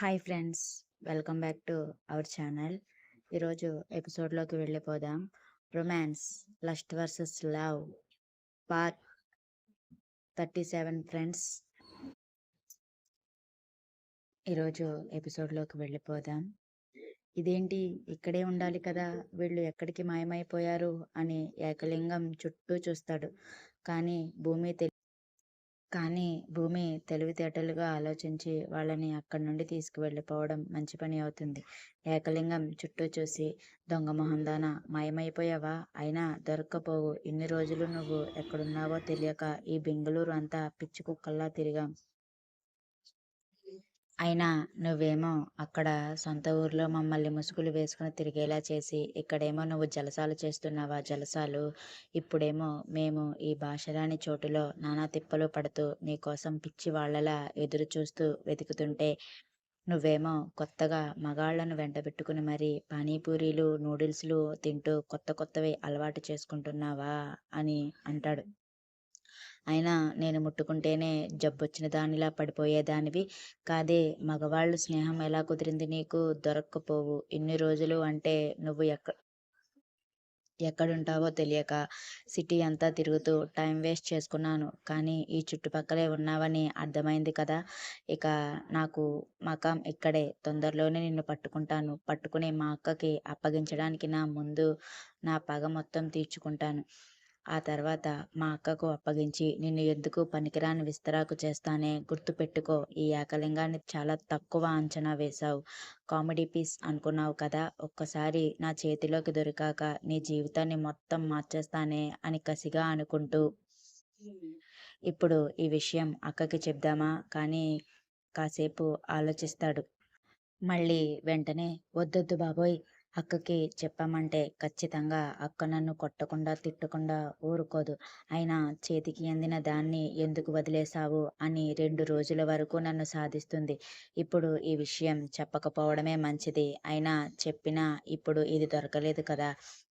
Hi friends, welcome back to our channel. ఈరోజు ఎపిసోడ్లోకి వెళ్ళిపోదాం. Romance lust versus love part 37 friends. ఈరోజు ఎపిసోడ్లోకి వెళ్ళిపోదాం. ఇదేంటి, ఇక్కడే ఉండాలి కదా, వీళ్ళు ఎక్కడికి మాయమైపోయారు అని ఏకలింగం చుట్టూ చూస్తాడు. కానీ భూమి తెలివితేటలుగా ఆలోచించి వాళ్ళని అక్కడి నుండి తీసుకువెళ్ళిపోవడం మంచి పని అవుతుంది. ఏకలింగం చుట్టూ చూసి, దొంగ మొహందానా, మాయమైపోయావా? అయినా దొరక్కపోవు. ఇన్ని రోజులు నువ్వు ఎక్కడున్నావో తెలియక ఈ బెంగళూరు అంతా పిచ్చి కుక్కల్లా తిరిగాం. అయినా నువ్వేమో అక్కడ సొంత ఊర్లో మమ్మల్ని ముసుగులు వేసుకుని తిరిగేలా చేసి, ఇక్కడేమో నువ్వు జలసాలు చేస్తున్నావా జలసాలు. ఇప్పుడేమో మేము ఈ భాషరాని చోటులో నానా తిప్పలు పడుతూ నీకోసం పిచ్చి వాళ్ళలా ఎదురు చూస్తూ వెతుకుతుంటే, నువ్వేమో కొత్తగా మగాళ్లను వెంటబెట్టుకుని మరీ పానీపూరీలు నూడిల్స్లు తింటూ కొత్త కొత్తవి అలవాటు చేసుకుంటున్నావా అని అంటాడు. అయినా నేను ముట్టుకుంటేనే జబ్బొచ్చిన దానిలా పడిపోయేదానివి కాదే. మగవాళ్ళు స్నేహం ఎలా కుదిరింది నీకు? దొరక్కపోవు. ఇన్ని రోజులు అంటే నువ్వు ఎక్కడుంటావో తెలియక సిటీ అంతా తిరుగుతూ టైం వేస్ట్ చేసుకున్నాను. కానీ ఈ చుట్టుపక్కలే ఉన్నావని అర్థమైంది కదా. ఇక నాకు మకాం ఇక్కడే. తొందరలోనే నిన్ను పట్టుకుంటాను. పట్టుకుని మా అక్కకి అప్పగించడానికి నా ముందు నా పగ మొత్తం తీర్చుకుంటాను. ఆ తర్వాత మా అక్కకు అప్పగించి నిన్ను ఎందుకు పనికిరాని విస్తరాకు చేస్తానే. గుర్తుపెట్టుకో, ఈ ఏకలింగాన్ని చాలా తక్కువ అంచనా వేశావు. కామెడీ పీస్ అనుకున్నావు కదా. ఒక్కసారి నా చేతిలోకి దొరికాక నీ జీవితాన్ని మొత్తం మార్చేస్తానే అని కసిగా అనుకుంటూ, ఇప్పుడు ఈ విషయం అక్కకి చెప్దామా కానీ కాసేపు ఆలోచిస్తాడు. మళ్ళీ వెంటనే, వద్దొద్దు బాబోయ్, అక్కకి చెప్పామంటే ఖచ్చితంగా అక్క నన్ను కొట్టకుండా తిట్టకుండా ఊరుకోదు. అయినా చేతికి అందిన దాన్ని ఎందుకు వదిలేశావు అని 2 రోజుల వరకు నన్ను సాధిస్తుంది. ఇప్పుడు ఈ విషయం చెప్పకపోవడమే మంచిది. అయినా చెప్పినా ఇప్పుడు ఇది దొరకలేదు కదా.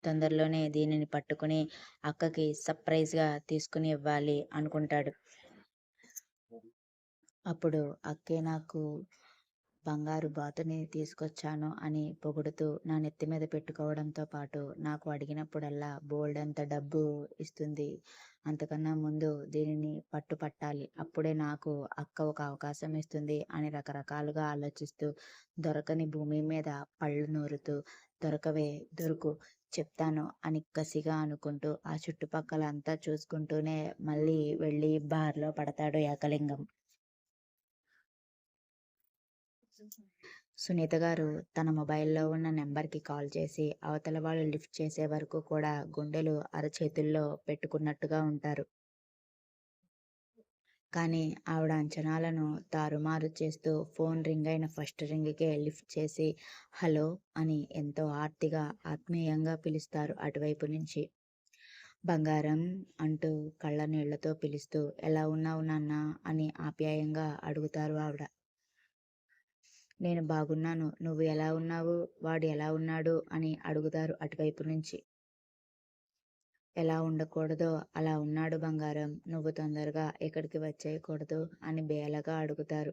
తొందరలోనే దీనిని పట్టుకుని అక్కకి సర్ప్రైజ్గా తీసుకుని ఇవ్వాలి అనుకుంటాడు. అప్పుడు అక్కే నాకు బంగారు బాతుని తీసుకొచ్చాను అని పొగుడుతూ నా నెత్తి మీద పెట్టుకోవడంతో పాటు నాకు అడిగినప్పుడల్లా బోల్డంత డబ్బు ఇస్తుంది. అంతకన్నా ముందు దీనిని పట్టాలి. అప్పుడే నాకు అక్క ఒక అవకాశం ఇస్తుంది అని రకరకాలుగా ఆలోచిస్తూ, దొరకని భూమి మీద పళ్ళు నూరుతూ, దొరకవే దొరుకు, చెప్తాను అని కసిగా అనుకుంటూ ఆ చుట్టుపక్కల అంతా చూసుకుంటూనే మళ్ళీ వెళ్ళి బార్లో పడతాడు ఏకలింగం. సునీత గారు తన మొబైల్లో ఉన్న నెంబర్కి కాల్ చేసి అవతల వాళ్ళు లిఫ్ట్ చేసే వరకు కూడా గుండెలు అరచేతుల్లో పెట్టుకున్నట్టుగా ఉంటారు. కానీ ఆవిడ అంచనాలను తారుమారు చేస్తూ ఫోన్ రింగ్ అయిన ఫస్ట్ రింగ్కే లిఫ్ట్ చేసి హలో అని ఎంతో ఆర్తిగా ఆత్మీయంగా పిలుస్తారు అటువైపు నుంచి. బంగారం అంటూ కళ్ళ నీళ్లతో పిలుస్తూ ఎలా ఉన్నావు నాన్న అని ఆప్యాయంగా అడుగుతారు ఆవిడ. నేను బాగున్నాను. నువ్వు ఎలా ఉన్నావు? వాడు ఎలా ఉన్నాడు? అని అడుగుతారు అటువైపు నుంచి. ఎలా ఉండకూడదో అలా ఉన్నాడు బంగారం. నువ్వు తొందరగా ఇక్కడికి వచ్చేయకూడదు అని బేలగా అడుగుతారు.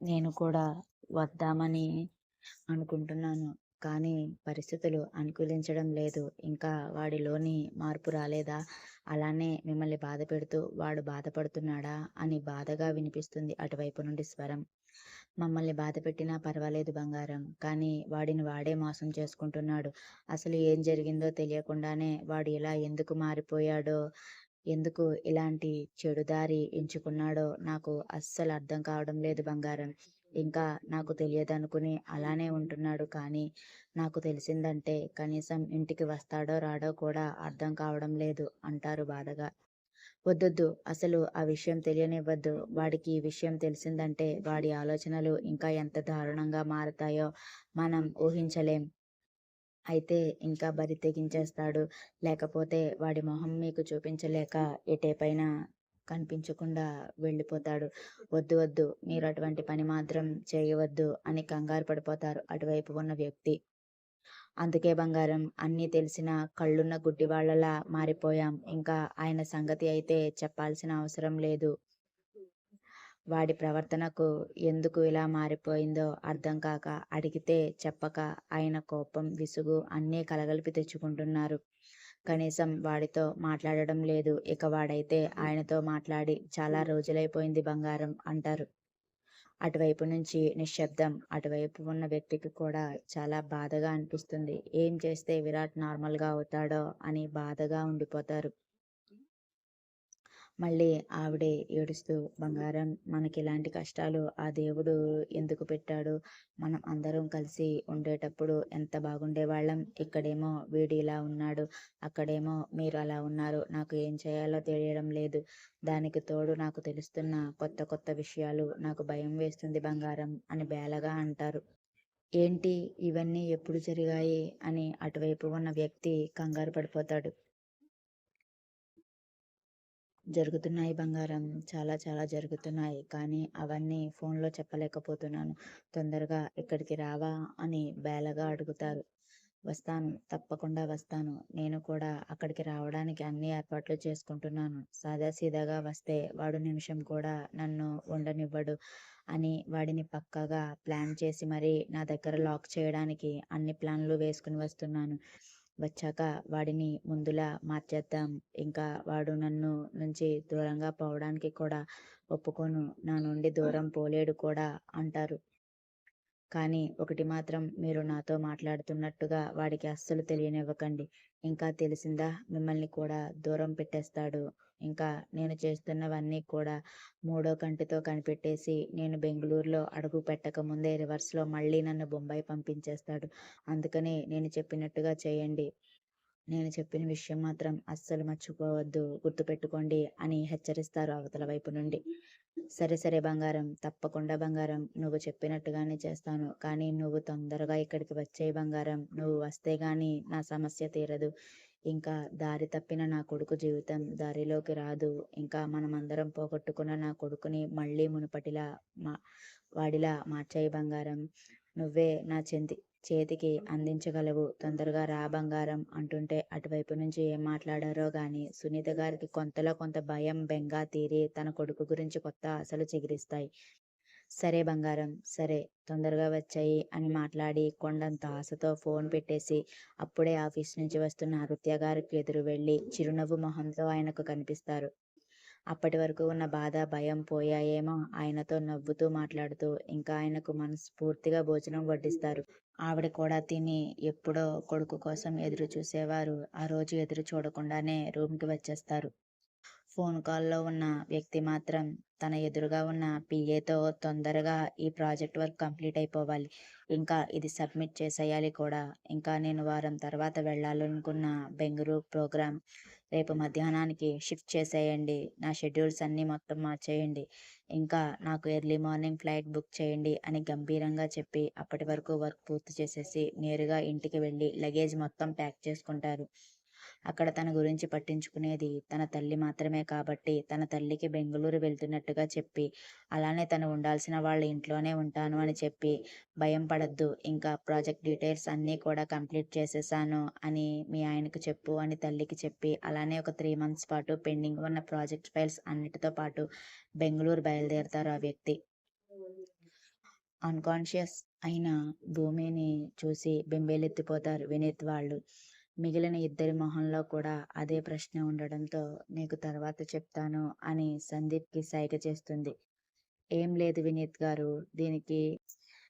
నేను కూడా వద్దామని అనుకుంటున్నాను. కానీ పరిస్థితులు అనుకూలించడం లేదు. ఇంకా వాడిలోని మార్పు రాలేదా? అలానే మిమ్మల్ని బాధ పెడుతూ వాడు బాధపడుతున్నాడా అని బాధగా వినిపిస్తుంది అటువైపు నుండి స్వరం. మమ్మల్ని బాధ పెట్టినా పర్వాలేదు బంగారం. కానీ వాడిని వాడే మోసం చేసుకుంటున్నాడు. అసలు ఏం జరిగిందో తెలియకుండానే వాడు ఇలా ఎందుకు మారిపోయాడో, ఎందుకు ఇలాంటి చెడు దారి ఎంచుకున్నాడో నాకు అస్సలు అర్థం కావడం లేదు బంగారం. ఇంకా నాకు తెలియదనుకుని అలానే ఉంటున్నాడు. కానీ నాకు తెలిసిందంటే కనీసం ఇంటికి వస్తాడో రాడో కూడా అర్థం కావడం లేదు అంటారు బాధగా. వద్దొద్దు, అసలు ఆ విషయం తెలియనివ్వద్దు. వాడికి ఈ విషయం తెలిసిందంటే వాడి ఆలోచనలు ఇంకా ఎంత దారుణంగా మారతాయో మనం ఊహించలేం. అయితే ఇంకా బరి తెగించేస్తాడు. లేకపోతే వాడి మొహం మీకు చూపించలేక ఎటేపైనా కనిపించకుండా వెళ్ళిపోతాడు. వద్దు వద్దు, మీరు అటువంటి పని మాత్రం చేయవద్దు అని కంగారు పడిపోతారు అటువైపు ఉన్న వ్యక్తి. అందుకే బంగారం, అన్నీ తెలిసిన కళ్ళున్న గుడ్డివాళ్లలా మారిపోయాం. ఇంకా ఆయన సంగతి అయితే చెప్పాల్సిన అవసరం లేదు. వాడి ప్రవర్తనకు ఎందుకు ఇలా మారిపోయిందో అర్థం కాక, అడిగితే చెప్పక ఆయన కోపం, విసుగు అన్నీ కలగలిపి తెచ్చుకుంటున్నారు. కనీసం వాడితో మాట్లాడడం లేదు. ఇక వాడైతే ఆయనతో మాట్లాడి చాలా రోజులైపోయింది బంగారం అంటారు. అటువైపు నుంచి నిశ్శబ్దం. అటువైపు ఉన్న వ్యక్తికి కూడా చాలా బాధగా అనిపిస్తుంది. ఏం చేస్తే విరాట్ నార్మల్‌గా అవుతాడో అని బాధగా ఉండిపోతారు. మళ్ళీ ఆవిడే ఏడుస్తూ, బంగారం మనకిలాంటి కష్టాలు ఆ దేవుడు ఎందుకు పెట్టాడు? మనం అందరం కలిసి ఉండేటప్పుడు ఎంత బాగుండేవాళ్ళం. ఇక్కడేమో వీడు ఇలా ఉన్నాడు. అక్కడేమో మీరు అలా ఉన్నారు. నాకు ఏం చేయాలో తెలియడం లేదు. దానికి తోడు నాకు తెలుస్తున్న కొత్త కొత్త విషయాలు. నాకు భయం వేస్తుంది బంగారం అని బేలగా అంటారు. ఏంటి ఇవన్నీ ఎప్పుడు జరిగాయి అని అటువైపు ఉన్న వ్యక్తి కంగారు పడిపోతాడు. జరుగుతున్నాయి బంగారం. చాలా చాలా జరుగుతున్నాయి. కానీ అవన్నీ ఫోన్‌లో చెప్పలేకపోతున్నాను. తొందరగా ఇక్కడికి రావా అని బేలగా అడుగుతారు. వస్తాను. తప్పకుండా వస్తాను. నేను కూడా అక్కడికి రావడానికి అన్ని ఏర్పాట్లు చేసుకుంటున్నాను. సాదాసీదాగా వస్తే వాడు నిమిషం కూడా నన్ను ఉండనివ్వడు అని వాడిని పక్కాగా ప్లాన్ చేసి మరీ నా దగ్గర లాక్ చేయడానికి అన్ని ప్లాన్లు వేసుకుని వస్తున్నాను. వచ్చాక వాడిని ముందులా మార్చేద్దాం. ఇంకా వాడు నన్ను నుంచి దూరంగా పోవడానికి కూడా ఒప్పుకోను. నా నుండి దూరం పోలేడు కూడా అంటారు. కానీ ఒకటి మాత్రం మీరు నాతో మాట్లాడుతున్నట్టుగా వాడికి అస్సలు తెలియనివ్వకండి. ఇంకా తెలిసిందా మిమ్మల్ని కూడా దూరం పెట్టేస్తాడు. ఇంకా నేను చేస్తున్నవన్నీ కూడా మూడో కంటితో కనిపెట్టేసి నేను బెంగుళూరులో అడుగు పెట్టక ముందే రివర్స్‌లో మళ్ళీ నన్ను బొంబాయి పంపించేస్తాడు. అందుకని నేను చెప్పినట్టుగా చేయండి. నేను చెప్పిన విషయం మాత్రం అస్సలు మర్చిపోవద్దు. గుర్తుపెట్టుకోండి అని హెచ్చరిస్తారు అవతల వైపు నుండి. సరే సరే బంగారం. తప్పకుండా బంగారం. నువ్వు చెప్పినట్టుగానే చేస్తాను. కానీ నువ్వు తొందరగా ఇక్కడికి వచ్చేయి బంగారం. నువ్వు వస్తే గానీ నా సమస్య తీరదు. ఇంకా దారి తప్పిన నా కొడుకు జీవితం దారిలోకి రాదు. ఇంకా మనమందరం పోగొట్టుకున్న నా కొడుకుని మళ్ళీ మునుపటిలా మా వాడిలా మార్చేయి బంగారం. నువ్వే నా చేతికి అందించగలవు. తొందరగా రా బంగారం అంటుంటే అటువైపు నుంచి ఏం మాట్లాడారో గాని సునీత గారికి కొంతలో కొంత భయం, బెంగ తీరి తన కొడుకు గురించి కొత్త ఆశలు చిగురిస్తాయి. సరే బంగారం. సరే. తొందరగా వచ్చెయి అని మాట్లాడి కొండంత ఆశతో ఫోన్ పెట్టేసి అప్పుడే ఆఫీస్ నుంచి వస్తున్న ఆదిత్య గారికి ఎదురు వెళ్ళి చిరునవ్వు మొహంతో ఆయనకు కనిపిస్తారు. అప్పటి వరకు ఉన్న బాధ, భయం పోయాయేమో ఆయనతో నవ్వుతూ మాట్లాడుతూ ఇంకా ఆయనకు మనస్ఫూర్తిగా భోజనం వడ్డిస్తారు. ఆవిడ కూడా తిని ఎప్పుడో కొడుకు కోసం ఎదురు చూసేవారు ఆ రోజు ఎదురు చూడకుండానే రూమ్‌కి వచ్చేస్తారు. ఫోన్ కాల్‌లో ఉన్న వ్యక్తి మాత్రం తన ఎదురుగా ఉన్న పీఏతో తొందరగా ఈ ప్రాజెక్ట్ వర్క్ కంప్లీట్ అయిపోవాలి. ఇంకా ఇది సబ్మిట్ చేసేయాలి కూడా. ఇంకా నేను వారం తర్వాత వెళ్ళాలనుకున్న బెంగుళూరు ప్రోగ్రామ్ రేపు మధ్యాహ్నానికి షిఫ్ట్ చేసేయండి. నా షెడ్యూల్స్ అన్నీ మొత్తం మార్చేయండి. ఇంకా నాకు ఎర్లీ మార్నింగ్ ఫ్లైట్ బుక్ చేయండి అని గంభీరంగా చెప్పి అప్పటి వరకు వర్క్ పూర్తి చేసేసి నేరుగా ఇంటికి వెళ్ళి లగేజ్ మొత్తం ప్యాక్ చేసుకుంటారు. అక్కడ తన గురించి పట్టించుకునేది తన తల్లి మాత్రమే కాబట్టి తన తల్లికి బెంగుళూరు వెళ్తున్నట్టుగా చెప్పి, అలానే తను ఉండాల్సిన వాళ్ళ ఇంట్లోనే ఉంటాను అని చెప్పి, భయం పడొద్దు. ఇంకా ప్రాజెక్ట్ డీటెయిల్స్ అన్నీ కూడా కంప్లీట్ చేసేసాను అని మీ ఆయనకు చెప్పు అని తల్లికి చెప్పి, అలానే ఒక 3 మంత్స్ పాటు పెండింగ్ ఉన్న ప్రాజెక్ట్ ఫైల్స్ అన్నిటితో పాటు బెంగుళూరు బయలుదేరతారు ఆ వ్యక్తి. అన్‌కాన్షియస్ అయిన భూమిని చూసి బెంబేలెత్తిపోతారు వినీత్ వాళ్ళు. మిగిలిన ఇద్దరి మొహంలో కూడా అదే ప్రశ్న ఉండడంతో నీకు తర్వాత చెప్తాను అని సందీప్‌కి సైగ చేస్తుంది. ఏం లేదు వినీత్ గారు. దీనికి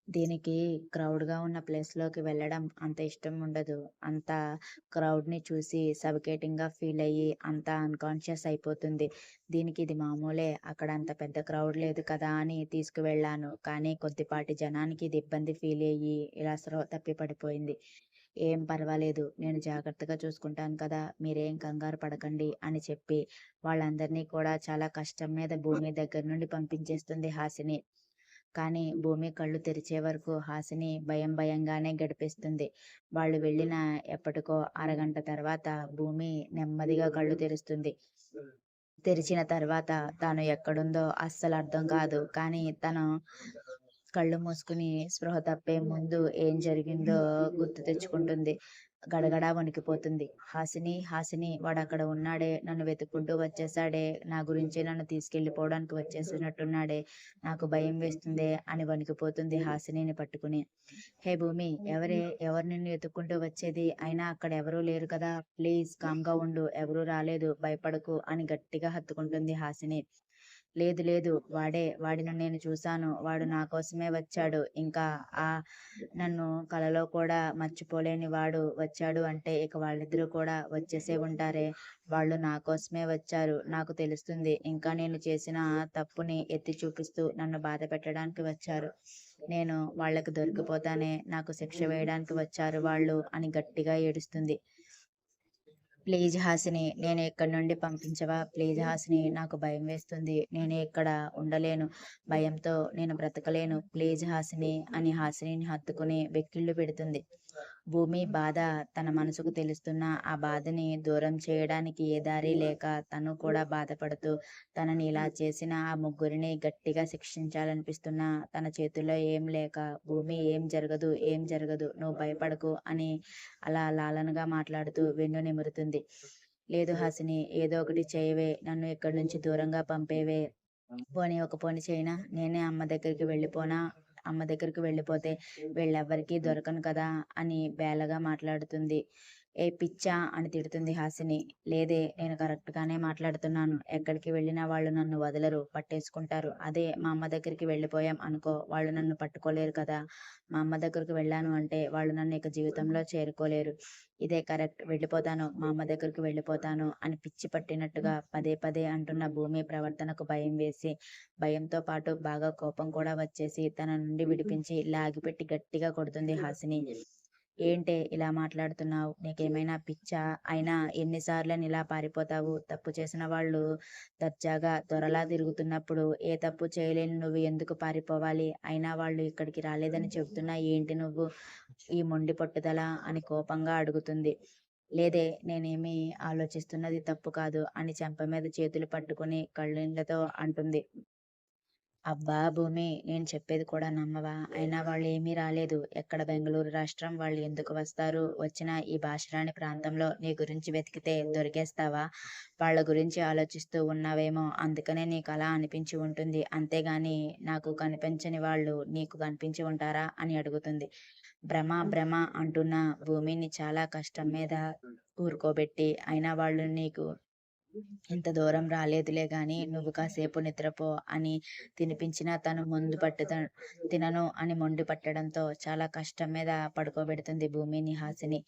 దీనికి క్రౌడ్‌గా ఉన్న ప్లేస్‌లోకి వెళ్ళడం అంత ఇష్టం ఉండదు. అంత క్రౌడ్‌ని చూసి సఫికేటింగ్‌గా ఫీల్ అయ్యి అంతా అన్‌కాన్షియస్ అయిపోతుంది. దీనికి ఇది మామూలే. అక్కడ అంత పెద్ద క్రౌడ్ లేదు కదా అని తీసుకువెళ్ళాను. కానీ కొద్దిపాటి జనానికి ఇది ఇబ్బంది ఫీల్ అయ్యి ఇలా స్పృహ తప్పి పడిపోయింది. ఏం పర్వాలేదు. నేను జాగ్రత్తగా చూసుకుంటాను కదా! మీరేం కంగారు పడకండి అని చెప్పి వాళ్ళందరినీ కూడా చాలా కష్టం మీద భూమి దగ్గర నుండి పంపించేస్తుంది హాసిని. కానీ భూమి కళ్ళు తెరిచే వరకు హాసిని భయం భయంగానే గడిపేస్తుంది. వాళ్ళు వెళ్ళిన ఎప్పటికో అరగంట తర్వాత భూమి నెమ్మదిగా కళ్ళు తెరుస్తుంది. తెరిచిన తర్వాత తాను ఎక్కడుందో అస్సలు అర్థం కాదు. కానీ తను కళ్ళు మూసుకుని స్పృహ తప్పే ముందు ఏం జరిగిందో గుర్తు తెచ్చుకుంటుంది. గడగడా వణికిపోతుంది. హాసిని, హాసిని వాడక్కడ ఉన్నాడే, నన్ను వెతుక్కుంటూ వచ్చేసాడే, నా గురించి నన్ను తీసుకెళ్ళిపోవడానికి వచ్చేసినట్టున్నాడే, నాకు భయం వేస్తుందే అని వణికిపోతుంది హాసినిని పట్టుకుని. హే భూమి, ఎవరు నిన్ను వెతుక్కుంటూ వచ్చేది? అయినా అక్కడ ఎవరూ లేరు కదా! ప్లీజ్ కామ్‌గా ఉండు. ఎవరూ రాలేదు. భయపడకు అని గట్టిగా హత్తుకుంటుంది హాసిని. లేదు లేదు, వాడిని నేను చూశాను. వాడు నా కోసమే వచ్చాడు. ఇంకా ఆ నన్ను కలలో కూడా మర్చిపోలేని వాడు వచ్చాడు అంటే ఇక వాళ్ళిద్దరూ కూడా వచ్చేసే ఉంటారే. వాళ్ళు నా కోసమే వచ్చారు. నాకు తెలుస్తుంది. ఇంకా నేను చేసిన తప్పుని ఎత్తి చూపిస్తూ నన్ను బాధ పెట్టడానికి వచ్చారు. నేను వాళ్ళకి దొరికిపోతానే, నాకు శిక్ష వేయడానికి వచ్చారు వాళ్ళు అని గట్టిగా ఏడుస్తుంది. ప్లీజ్ హాసిని, నేను ఇక్కడి నుండి పంపించవా? ప్లీజ్ హాసిని, నాకు భయం వేస్తుంది. నేను ఇక్కడ ఉండలేను. భయంతో నేను బ్రతకలేను. ప్లీజ్ హాసిని అని హాసినిని హత్తుకుని వెక్కిళ్ళు పెడుతుంది. భూమి బాధ తన మనసుకు తెలుస్తున్నా ఆ బాధని దూరం చేయడానికి ఏ దారి లేక తను కూడా బాధపడుతూ తనని ఇలా చేసిన ఆ ముగ్గురిని గట్టిగా శిక్షించాలనిపిస్తున్నా తన చేతుల్లో ఏం లేక, భూమి ఏం జరగదు, నువ్వు భయపడకు అని అలా లాలనగా మాట్లాడుతూ వెన్ను నిమురుతుంది. లేదు హాసిని, ఏదో ఒకటి చేయవే, నన్ను ఇక్కడి నుంచి దూరంగా పంపేవే. ఒక పోనీ చేయనా? నేనే అమ్మ దగ్గరికి వెళ్ళిపోతే వీళ్ళెవ్వరికీ దొరకను కదా అని బేలగా మాట్లాడుతుంది. ఏ పిచ్చా అని తిడుతుంది హాసిని. లేదే, నేను కరెక్ట్‌గానే మాట్లాడుతున్నాను. ఎక్కడికి వెళ్ళినా వాళ్ళు నన్ను వదలరు, పట్టేసుకుంటారు. అదే మా అమ్మ దగ్గరికి వెళ్ళిపోయాం అనుకో, వాళ్ళు నన్ను పట్టుకోలేరు కదా! మా అమ్మ దగ్గరికి వెళ్ళాను అంటే వాళ్ళు నన్ను ఇక జీవితంలో చేరుకోలేరు. ఇదే కరెక్ట్. మా అమ్మ దగ్గరికి వెళ్ళిపోతాను అని పిచ్చి పట్టినట్టుగా పదే పదే అంటున్న భూమి ప్రవర్తనకు భయం వేసి, భయంతో పాటు బాగా కోపం కూడా వచ్చేసి తన నుండి విడిపించి లాగిపెట్టి గట్టిగా కొడుతుంది హాసిని. ఏంటే ఇలా మాట్లాడుతున్నావు? నీకేమైనా పిచ్చా? అయినా ఎన్నిసార్లని ఇలా పారిపోతావు? తప్పు చేసిన వాళ్ళు దర్జాగా దొరలా తిరుగుతున్నప్పుడు ఏ తప్పు చేయలేని నువ్వు ఎందుకు పారిపోవాలి? అయినా వాళ్ళు ఇక్కడికి రాలేదని చెబుతున్నా ఏంటి నువ్వు ఈ మొండి పట్టుదల అని కోపంగా అడుగుతుంది. లేదే, నేనేమి ఆలోచిస్తున్నది తప్పు కాదు అని చెంప మీద చేతులు పట్టుకుని కళ్ళనీళ్లతో అంటుంది. అబ్బా భూమి, నేను చెప్పేది కూడా నమ్మవా? అయినా వాళ్ళు ఏమీ రాలేదు. ఎక్కడ బెంగుళూరు రాష్ట్రం, వాళ్ళు ఎందుకు వస్తారు? వచ్చిన ఈ భాషరాని ప్రాంతంలో నీ గురించి వెతికితే దొరికేస్తావా? వాళ్ళ గురించి ఆలోచిస్తూ ఉన్నావేమో, అందుకనే నీకు అలా అనిపించి ఉంటుంది. అంతేగాని నాకు కనిపించని వాళ్ళు నీకు కనిపించి ఉంటారా అని అడుగుతుంది. భ్రమ భ్రమ అంటున్న భూమిని చాలా కష్టం మీద ఊరుకోబెట్టి, అయినా వాళ్ళు నీకు ఇంత దూరం రాలేదులే గాని నువ్వు కాసేపు నిద్రపో అని తినిపించినా తను తినను అని మొండి పట్టడంతో చాలా కష్టం మీద పడుకోబెడుతుంది భూమిని హాసిని.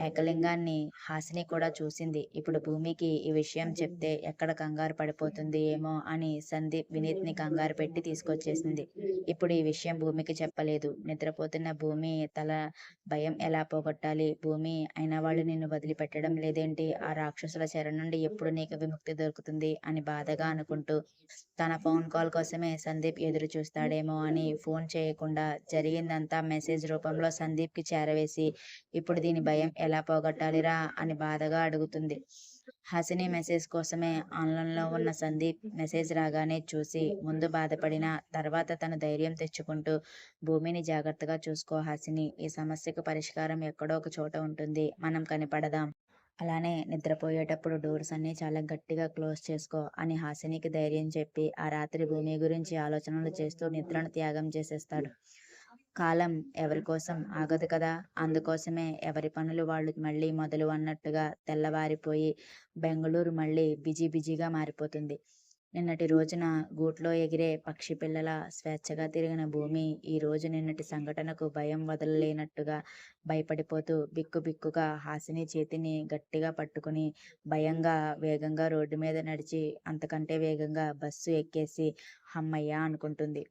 ఏకలింగాన్ని హాసిని కూడా చూసింది. ఇప్పుడు భూమికి ఈ విషయం చెప్తే ఎక్కడ కంగారు పడిపోతుంది ఏమో అని సందీప్ వినీత్ ని కంగారు పెట్టి తీసుకొచ్చేసింది. ఇప్పుడు ఈ విషయం భూమికి చెప్పలేదు. నిద్రపోతున్న భూమి తల భయం ఎలా పోగొట్టాలి? భూమి, అయినా వాళ్ళు నిన్ను వదిలిపెట్టడం లేదేంటి? ఆ రాక్షసుల చెర నుండి ఎప్పుడు నీకు విముక్తి దొరుకుతుంది అని బాధగా అనుకుంటూ తన ఫోన్ కాల్ కోసమే సందీప్ ఎదురు చూస్తాడేమో అని ఫోన్ చేయకుండా జరిగిందంతా మెసేజ్ రూపంలో సందీప్కి చేరవేసి ఇప్పుడు దీని భయం ఎలా పోగొట్టాలిరా అని బాధగా అడుగుతుంది. హాసిని మెసేజ్ కోసమే ఆన్లైన్లో ఉన్న సందీప్ మెసేజ్ రాగానే చూసి ముందు బాధపడిన తర్వాత తన ధైర్యం తెచ్చుకుంటూ భూమిని జాగ్రత్తగా చూసుకో హాసిని, ఈ సమస్యకు పరిష్కారం ఎక్కడో ఒక చోట ఉంటుంది, మనం కనిపడదాం. అలానే నిద్రపోయేటప్పుడు డోర్స్ అన్నీ చాలా గట్టిగా క్లోజ్ చేసుకో అని హాసినికి ధైర్యం చెప్పి ఆ రాత్రి భూమి గురించి ఆలోచనలు చేస్తూ నిద్రను త్యాగం చేసేస్తాడు. కాలం ఎవరి కోసం ఆగదు కదా! అందుకోసమే ఎవరి పనులు వాళ్ళు మళ్ళీ మొదలు అన్నట్టుగా తెల్లవారిపోయి బెంగుళూరు మళ్ళీ బిజీగా మారిపోతుంది. నిన్నటి రోజున గూట్లో ఎగిరే పక్షి పిల్లల స్వేచ్ఛగా తిరిగిన భూమి ఈ రోజు నిన్నటి సంఘటనకు భయం వదలలేనట్టుగా భయపడిపోతూ బిక్కుబిక్కుగా హాసిని చేతిని గట్టిగా పట్టుకుని భయంగా వేగంగా రోడ్డు మీద నడిచి అంతకంటే వేగంగా బస్సు ఎక్కేసి హమ్మయ్య అనుకుంటుంది.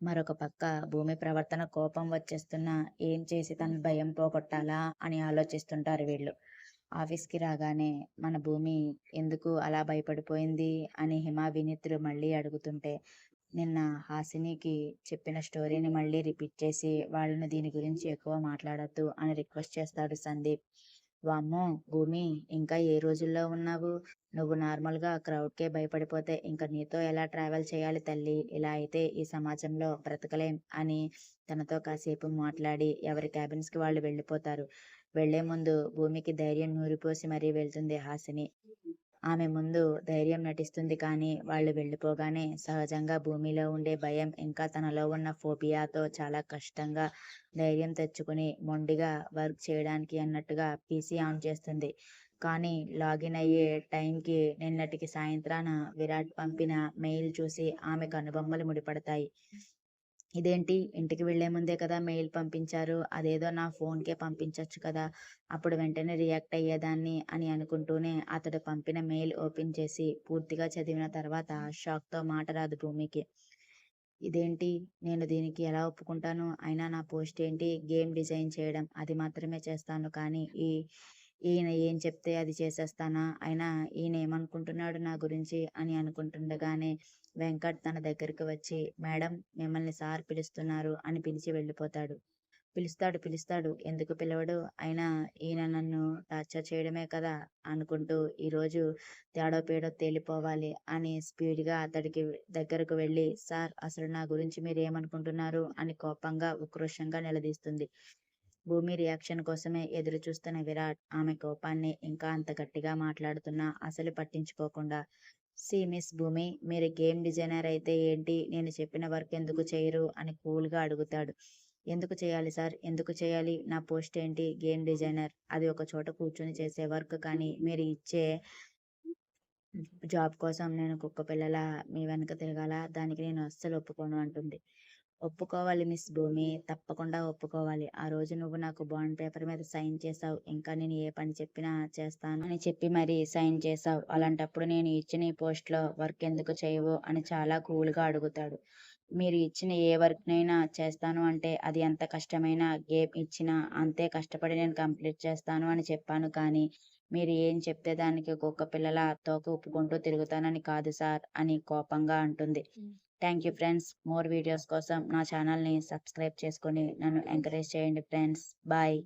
మరొక పక్క భూమి ప్రవర్తన కోపం వచ్చేస్తున్నా ఏం చేసి తన భయం పోగొట్టాలా అని ఆలోచిస్తుంటారు వీళ్ళు. ఆఫీస్కి రాగానే మన భూమి ఎందుకు అలా భయపడిపోయింది అని హిమ వినీతులు మళ్ళీ అడుగుతుంటే నిన్న హాసినికి చెప్పిన స్టోరీని మళ్ళీ రిపీట్ చేసి వాళ్ళని దీని గురించి ఎక్కువ మాట్లాడద్దు అని రిక్వెస్ట్ చేస్తాడు సందీప్. వామ్మో భూమి, ఇంకా ఏ రోజుల్లో ఉన్నావు? నువ్వు నార్మల్గా క్రౌడ్కే భయపడిపోతే ఇంకా నీతో ఎలా ట్రావెల్ చేయాలి తల్లి? ఇలా అయితే ఈ సమాజంలో బ్రతకలేం అని తనతో కాసేపు మాట్లాడి ఎవరి క్యాబిన్స్కి వాళ్ళు వెళ్ళిపోతారు. వెళ్లే ముందు భూమికి ధైర్యం నూరిపోసి మరీ వెళ్తుంది హాసిని. ఆమె ముందు ధైర్యం నటిస్తుంది కానీ, వాళ్ళు వెళ్ళిపోగానే సహజంగా భూమిలో ఉండే భయం, ఇంకా తనలో ఉన్న ఫోబియాతో చాలా కష్టంగా ధైర్యం తెచ్చుకుని మొండిగా వర్క్ చేయడానికి అన్నట్టుగా పీసీ ఆన్ చేస్తుంది. కానీ లాగిన్ అయ్యే టైంకి నిన్నటికి సాయంత్రాన విరాట్ పంపిన మెయిల్ చూసి ఆమె కనుబొమ్మలు ముడిపడతాయి. ఇదేంటి ఇంటికి వెళ్లే ముందే కదా మెయిల్ పంపించారు. అదేదో నా ఫోన్‌కే పంపించొచ్చు కదా! అప్పుడు వెంటనే రియాక్ట్ అయ్యేదాన్ని అని అనుకుంటూనే అతడు పంపిన మెయిల్ ఓపెన్ చేసి పూర్తిగా చదివిన తర్వాత షాక్‌తో మాట రాదు భూమికి. ఇదేంటి? నేను దీనికి ఎలా ఒప్పుకుంటాను? అయినా నా పోస్ట్ ఏంటి? గేమ్ డిజైన్ చేయడం. అది మాత్రమే చేస్తాను. కానీ ఈయన ఏం చెప్తే అది చేసేస్తానా? అయినా ఈయనేమనుకుంటున్నాడు నా గురించి అని అనుకుంటుండగానే వెంకట్ తన దగ్గరికి వచ్చి, మేడం మిమ్మల్ని సార్ పిలుస్తున్నారు అని పిలిచి వెళ్ళిపోతాడు. పిలుస్తాడు. ఎందుకు పిలవడు? అయినా ఈయన నన్ను టార్చర్ చేయడమే కదా అనుకుంటూ ఈరోజు తాడో పేడో తేలిపోవాలి అని స్పీడ్‌గా అతడికి దగ్గరకు వెళ్ళి, సార్ అసలు నా గురించి మీరేమనుకుంటున్నారు? అని కోపంగా, ఉక్రోషంగా నిలదీస్తుంది. భూమి రియాక్షన్ కోసమే ఎదురు చూస్తున్న విరాట్ ఆమె కోపాన్ని ఇంకా అంత గట్టిగా మాట్లాడుతున్నా అసలు పట్టించుకోకుండా, సీ మిస్ భూమి, మీరు గేమ్ డిజైనర్ అయితే ఏంటి? నేను చెప్పిన వర్క్ ఎందుకు చేయరు? అని కూల్‌గా అడుగుతాడు. ఎందుకు చేయాలి సార్? ఎందుకు చేయాలి? నా పోస్ట్ ఏంటి? Game designer. అది ఒక చోట కూర్చొని చేసే వర్క్. కానీ మీరు ఇచ్చే జాబ్ కోసం నేను కుక్కపిల్లలా మీ వెనక తిరగాలా? దానికి నేను అస్సలు ఒప్పుకోను అంటుంది. ఒప్పుకోవాలి మిస్ భూమి. తప్పకుండా ఒప్పుకోవాలి. ఆ రోజు నువ్వు నాకు బాండ్ పేపర్ మీద సైన్ చేశావు. ఇంకా నేను ఏ పని చెప్పినా చేస్తాను అని చెప్పి మరీ సైన్ చేశావు. అలాంటప్పుడు నేను ఇచ్చిన ఈ పోస్ట్‌లో వర్క్ ఎందుకు చేయవు? అని చాలా కూల్‌గా అడుగుతాడు. మీరు ఇచ్చిన ఏ వర్క్‌నైనా చేస్తాను అంటే అది ఎంత కష్టమైన గేమ్ ఇచ్చినా అంతే కష్టపడి నేను కంప్లీట్ చేస్తాను అని చెప్పాను కానీ, మీరు ఏం చెప్తే దానికి కుక్కపిల్లలా తోక ఊపుకుంటూ తిరుగుతానని కాదు సార్ అని కోపంగా అంటుంది. Thank you friends. More videos కోసం నా ఛానల్‌ని సబ్స్క్రైబ్ చేసుకొని నన్ను ఎంకరేజ్ చేయండి ఫ్రెండ్స్. బాయ్.